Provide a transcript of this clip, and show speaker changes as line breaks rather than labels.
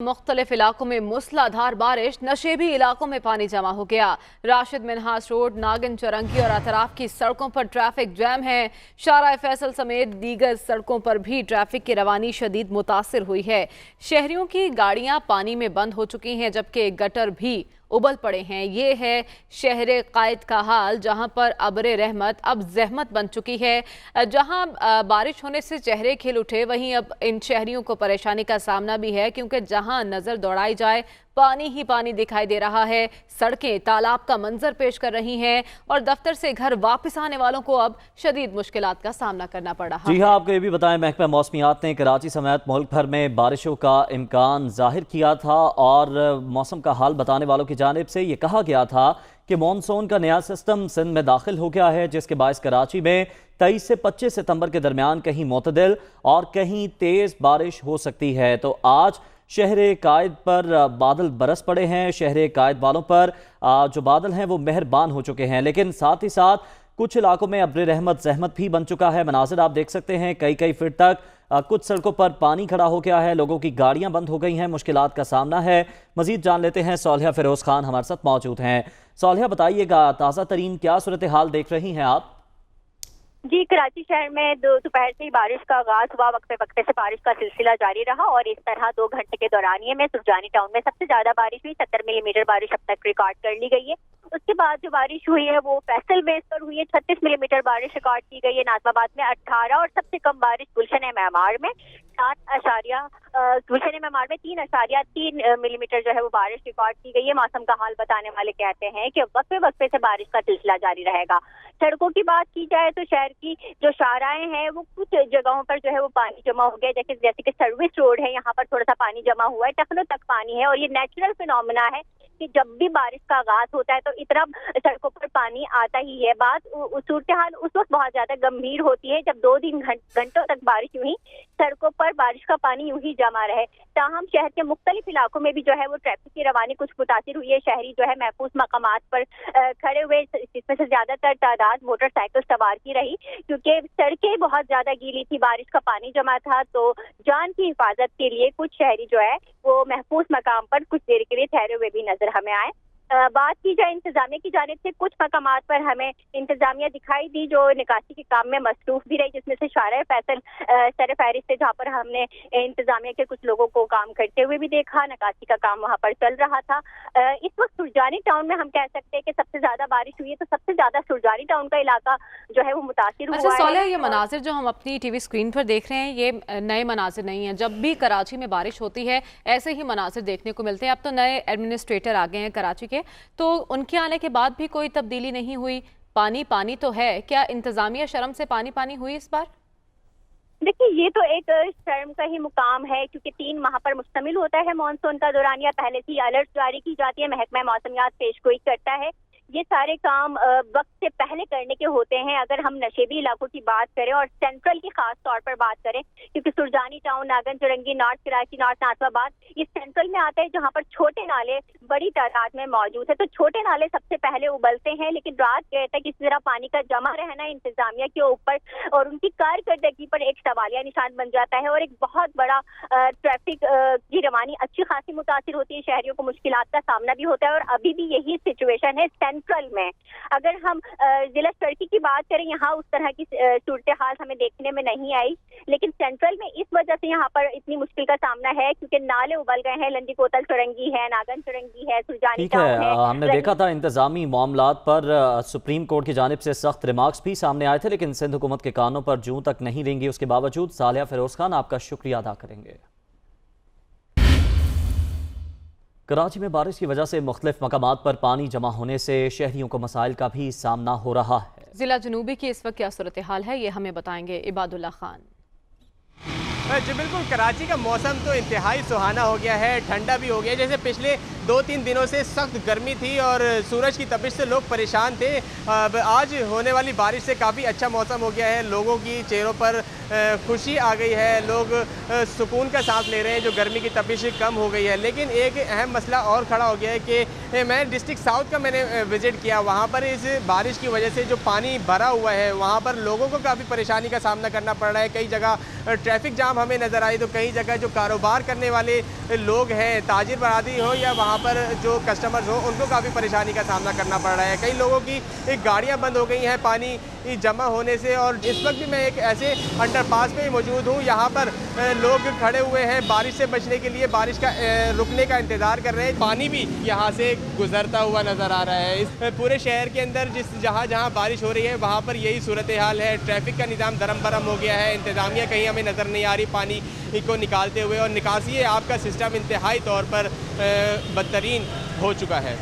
मुख्तलिफ इलाकों में मूसलाधार बारिश, नशेबी इलाकों में पानी जमा हो गया। राशिद मिन्हास रोड, नागिन चरंगी और अतराफ की सड़कों पर ट्रैफिक जैम है। शारा फैसल समेत दीगर सड़कों पर भी ट्रैफिक की रवानी शदीद मुतासिर हुई है। शहरियों की गाड़ियां पानी में बंद हो चुकी हैं, जबकि गटर भी उबल पड़े हैं। ये है शहर कायद का हाल, जहां पर अब्र रहमत अब जहमत बन चुकी है। जहां बारिश होने से चेहरे खिल उठे, वहीं अब इन शहरियों को परेशानी का सामना भी है, क्योंकि जहां नजर दौड़ाई जाए पानी ही पानी दिखाई दे रहा है। सड़कें तालाब का मंजर पेश कर रही हैं और दफ्तर से घर वापस आने वालों को अब शदीद मुश्किलात का सामना करना पड़ रहा है।
जी हाँ, आपको ये भी बताएं, महकमा मौसमियात ने कराची समेत मुल्क भर में बारिशों का इम्कान जाहिर किया था और मौसम का हाल बताने वालों की जानिब से ये कहा गया था कि मानसून का नया सिस्टम सिंध में दाखिल हो गया है, जिसके बायस कराची में 23 से 25 सितंबर के दरमियान कहीं मोतदिल और कहीं तेज़ बारिश हो सकती है। तो आज शहर कायद पर बादल बरस पड़े हैं। शहर कायद वालों पर जो बादल हैं वो मेहरबान हो चुके हैं, लेकिन साथ ही साथ कुछ इलाकों में अब्र रहमत जहमत भी बन चुका है। मनाजिर आप देख सकते हैं, कई कई फीट तक कुछ सड़कों पर पानी खड़ा हो गया है, लोगों की गाड़ियां बंद हो गई हैं, मुश्किलात का सामना है। मजीद जान लेते हैं, सौलिया फिरोज खान हमारे साथ मौजूद हैं। सौलिया, बताइएगा ताज़ा तरीन क्या सूरत हाल देख रही हैं आप?
जी, कराची शहर में दोपहर से ही बारिश का आगाज हुआ। वक्फे वक्फे से बारिश का सिलसिला जारी रहा और इस तरह 2 घंटे के दौरानिये में सुरजानी टाउन में सबसे ज्यादा बारिश हुई। 70 मिलीमीटर बारिश अब तक रिकॉर्ड कर ली गई है। उसके बाद जो बारिश हुई है वो फैसल बेस पर हुई है। 36 मिलीमीटर बारिश रिकॉर्ड की गई है। नाजमाबाद में 18 और सबसे कम बारिश गुलशन मेमार में 3.3 मिलीमीटर जो है वो बारिश रिकॉर्ड की गई है। मौसम का हाल बताने वाले कहते हैं कि वक्फे वक्फे से बारिश का सिलसिला जारी रहेगा। सड़कों की बात की जाए तो शहर की जो शाहराएं हैं वो कुछ जगहों पर जो है वो पानी जमा हो गया, जैसे कि सर्विस रोड है, यहाँ पर थोड़ा सा पानी जमा हुआ है, टखनों तक पानी है। और ये नेचुरल फिनोमेना है कि जब भी बारिश का आगाज होता है तो इतना सड़कों पर पानी आता ही है। बात सूरत हाल उस वक्त बहुत ज्यादा गंभीर होती है जब 2-3 घंटों तक बारिश यूं ही सड़कों पर बारिश का पानी यूं ही जमा रहे। ताहम शहर के मुख्तलिफ इलाकों में भी जो है वो ट्रैफिक की रवानी कुछ मुतासिर हुई है। शहरी जो है महफूज मकामात पर खड़े हुए, जिसमें से ज्यादातर तादाद मोटरसाइकिल सवार की रही, क्योंकि सड़कें बहुत ज्यादा गीली थी, बारिश का पानी जमा था। तो जान की हिफाजत के लिए कुछ शहरी जो है वो महफूज मकाम पर कुछ देर के लिए ठहरे हुए भी नजर हमें आए। बात की जाए इंतजामिया की जानिब से, कुछ मकामात पर हमें इंतजामिया दिखाई दी जो निकासी के काम में मसरूफ भी रही, जिसमें से शारा फैसल सर फहरिस्त है, जहाँ पर हमने इंतजामिया के कुछ लोगों को काम करते हुए भी देखा। निकासी का काम वहाँ पर चल रहा था। इस वक्त सुरजानी टाउन में हम कह सकते हैं कि सबसे ज्यादा बारिश हुई है, तो सबसे ज्यादा सुरजानी टाउन का इलाका जो है वो मुतासिर हुआ है।
सौलिया, ये मनाजिर जो हम अपनी टीवी स्क्रीन पर देख रहे हैं ये नए मनाजिर नहीं है। जब भी कराची में बारिश होती है ऐसे ही मनाजिर देखने को मिलते हैं। अब तो नए एडमिनिस्ट्रेटर आ गए हैं कराची के, तो उनके आने के बाद भी कोई तब्दीली नहीं हुई। पानी पानी तो है, क्या इंतजामिया शर्म से पानी पानी हुई इस बार?
देखिए, ये तो एक शर्म का ही मुकाम है, क्योंकि 3 माह पर मुश्तमिल होता है मानसून का दौरानिया। पहले से ही अलर्ट जारी की जाती है, महकमा मौसमियात पेशगोई करता है। ये सारे काम वक्त से पहले करने के होते हैं। अगर हम नशेबी इलाकों की बात करें और सेंट्रल की खास तौर पर बात करें, क्योंकि Surjani town, Nagan Chowrangi, north Karachi, north Nazimabad ये सेंट्रल में आता है, जहां पर छोटे नाले बड़ी तादाद में मौजूद है। तो छोटे नाले सबसे पहले उबलते हैं, लेकिन रात गए तक इस तरह पानी का जमा रहना इंतजामिया के ऊपर और उनकी कारकर्दगी पर एक सवालिया निशान बन जाता है और एक बहुत बड़ा ट्रैफिक की रवानी अच्छी खासी मुतासिर होती है। शहरियों को मुश्किलात का सामना भी होता है और अभी भी यही सिचुएशन है सेंट्रल में। अगर हम जिला सड़की की बात करें, यहाँ उस तरह की सूरत हाल हमें देखने में नहीं आई, लेकिन सेंट्रल में इस वजह से यहाँ पर इतनी मुश्किल का सामना है क्योंकि नाले उबल गए हैं। लंदी कोतल चुरंगी है, नागन चुरंगी है, सुरजानी टाउन है।
हमने देखा था इंतजामी मामलात पर सुप्रीम कोर्ट की जानिब से सख्त रिमार्क्स भी सामने आए थे, लेकिन सिंध हुकूमत के कानों पर जूं तक नहीं रेंगी। उसके बावजूद सालिया फिरोज खान, आपका शुक्रिया अदा करेंगे। कराची में बारिश की वजह से मुख्तलिफ मकामात पर पानी जमा होने से शहरियों को मसाइल का भी सामना हो रहा है।
जिला जनूबी की इस वक्त क्या सूरत हाल है, ये हमें बताएंगे इबादुल्ला खान।
जी बिल्कुल, कराची का मौसम तो इंतहाई सुहाना हो गया है, ठंडा भी हो गया। जैसे पिछले 2-3 दिनों से सख्त गर्मी थी और सूरज की तपिश से लोग परेशान थे। आज होने वाली बारिश से काफ़ी अच्छा मौसम हो गया है, लोगों की चेहरों पर खुशी आ गई है, लोग सुकून का सांस ले रहे हैं, जो गर्मी की तपिश कम हो गई है। लेकिन एक अहम मसला और खड़ा हो गया है कि मैं डिस्ट्रिक्ट साउथ का मैंने विज़िट किया, वहाँ पर इस बारिश की वजह से जो पानी भरा हुआ है वहाँ पर लोगों को काफ़ी परेशानी का सामना करना पड़ रहा है। कई जगह ट्रैफिक जाम आवाम हमें नज़र आई, तो कई जगह जो कारोबार करने वाले लोग हैं, ताजिर बरादरी हो या वहाँ पर जो कस्टमर्स हो, उनको काफ़ी परेशानी का सामना करना पड़ रहा है। कई लोगों की गाड़ियाँ बंद हो गई हैं पानी जमा होने से। और इस वक्त भी मैं एक ऐसे अंडरपास में ही मौजूद हूँ, यहाँ पर लोग खड़े हुए हैं बारिश से बचने के लिए, बारिश का रुकने का इंतज़ार कर रहे हैं। पानी भी यहाँ से गुजरता हुआ नज़र आ रहा है। इस पूरे शहर के अंदर जहाँ जहाँ बारिश हो रही है वहाँ पर यही सूरत हाल है। ट्रैफिक का निज़ाम दरम बरम हो गया है, इंतज़ामिया कहीं हमें नज़र नहीं आ रही पानी को निकालते हुए, और निकासी आपका सिस्टम इंतहाई तौर पर बदतरीन हो चुका है।